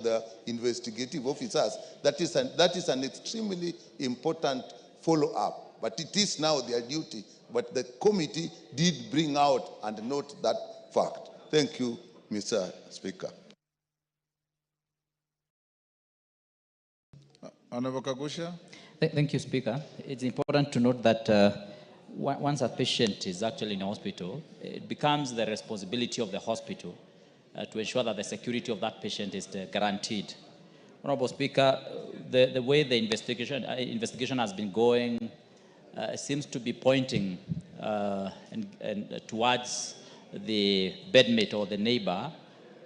the investigative officers. That is an extremely important follow-up. But it is now their duty. But the committee did bring out and note that fact. Thank you, Mr. Speaker. Honorable Kagusha. Thank you, Speaker. It's important to note that once a patient is actually in a hospital, it becomes the responsibility of the hospital to ensure that the security of that patient is guaranteed. Honorable Speaker, the way the investigation has been going seems to be pointing towards the bedmate or the neighbor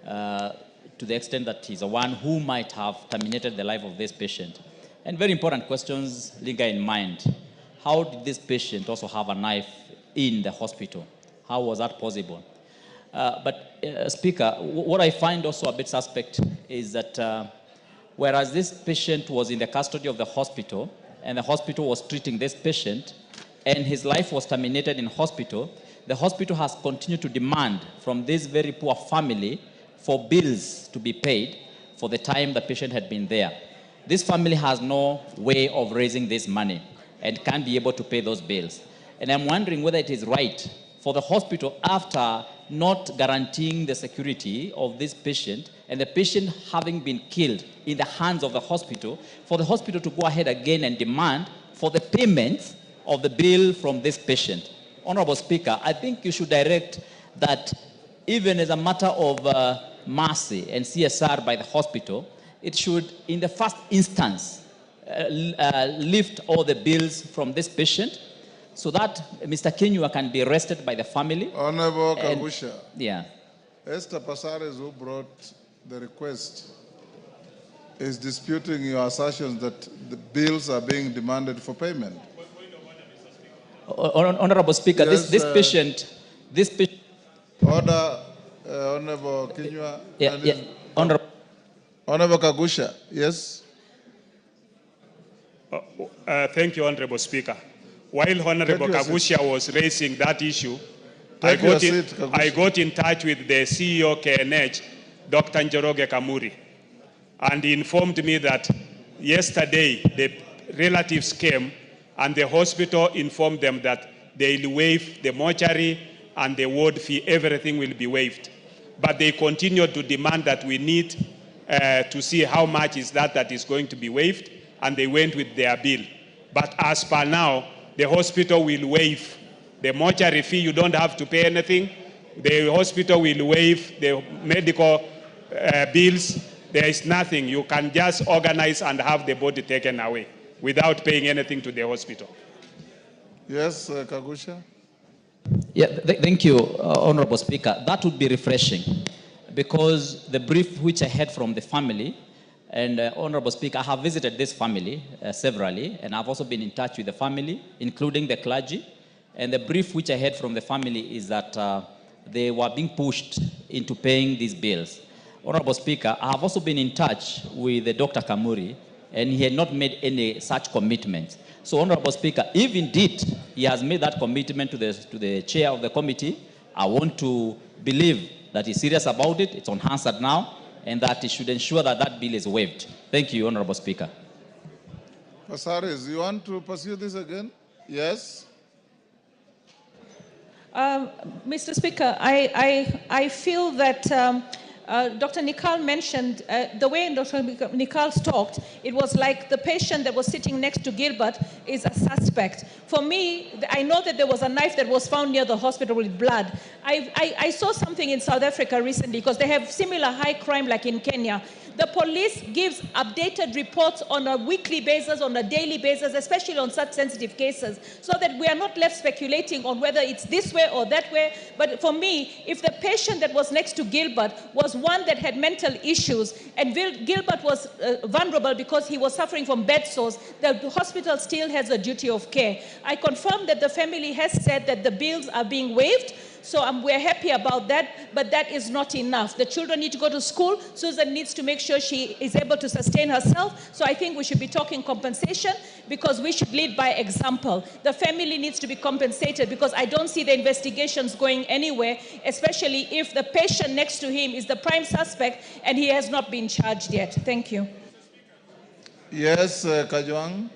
to the extent that he's the one who might have terminated the life of this patient. And very important questions linger in mind. How did this patient also have a knife in the hospital? How was that possible? Speaker, what I find also a bit suspect is that whereas this patient was in the custody of the hospital and the hospital was treating this patient and his life was terminated in hospital, the hospital has continued to demand from this very poor family for bills to be paid for the time the patient had been there. This family has no way of raising this money and can't be able to pay those bills. And I'm wondering whether it is right for the hospital, after not guaranteeing the security of this patient and the patient having been killed in the hands of the hospital, for the hospital to go ahead again and demand for the payment of the bill from this patient. Honorable Speaker, I think you should direct that even as a matter of mercy and CSR by the hospital, it should, in the first instance, lift all the bills from this patient so that Mr. Kenyua can be arrested by the family. Honorable Kagusha. Yeah. ESTHER Passaris, who brought the request, is disputing your assertions that the bills are being demanded for payment. Honorable Speaker, yes, this patient. Order, Honorable Kenyua. Yeah. Honorable Kagusha, yes. Thank you, Honorable Speaker. While Honorable Kagusha was raising that issue, I got in touch with the CEO KNH, Dr. Njoroge Kamuri, and he informed me that yesterday the relatives came and the hospital informed them that they'll waive the mortuary and the ward fee, everything will be waived. But they continued to demand that we need to see how much is that is going to be waived, and they went with their bill. But as per now, the hospital will waive the mortuary fee. You don't have to pay anything. The hospital will waive the medical bills. There is nothing. You can just organize and have the body taken away without paying anything to the hospital. Yes, Kagusha. Yeah, thank you, Honorable Speaker. That would be refreshing, because the brief which I had from the family, and Honorable Speaker, I have visited this family severally, and I've also been in touch with the family, including the clergy, and the brief which I had from the family is that they were being pushed into paying these bills. Honorable Speaker, I have also been in touch with Dr. Kamuri, and he had not made any such commitments. So, Honorable Speaker, if indeed he has made that commitment to the chair of the committee, I want to believe that he's serious about it, it's unanswered now, and that he should ensure that that bill is waived. Thank you, Honorable Speaker. Passaris, you want to pursue this again? Yes? Mr. Speaker, I feel that Dr. Nikal mentioned, the way Dr. Nikal talked, it was like the patient that was sitting next to Gilbert is a suspect. For me, I know that there was a knife that was found near the hospital with blood. I saw something in South Africa recently, because they have similar high crime like in Kenya. The police gives updated reports on a weekly basis, on a daily basis, especially on such sensitive cases, so that we are not left speculating on whether it's this way or that way. But for me, if the patient that was next to Gilbert was one that had mental issues, and Gilbert was vulnerable because he was suffering from bed sores, the hospital still has a duty of care. I confirm that the family has said that the bills are being waived, So we're happy about that, but that is not enough. The children need to go to school. Susan needs to make sure she is able to sustain herself. So I think we should be talking compensation because we should lead by example. The family needs to be compensated because I don't see the investigations going anywhere, especially if the patient next to him is the prime suspect and he has not been charged yet. Thank you. Yes, Kajwang.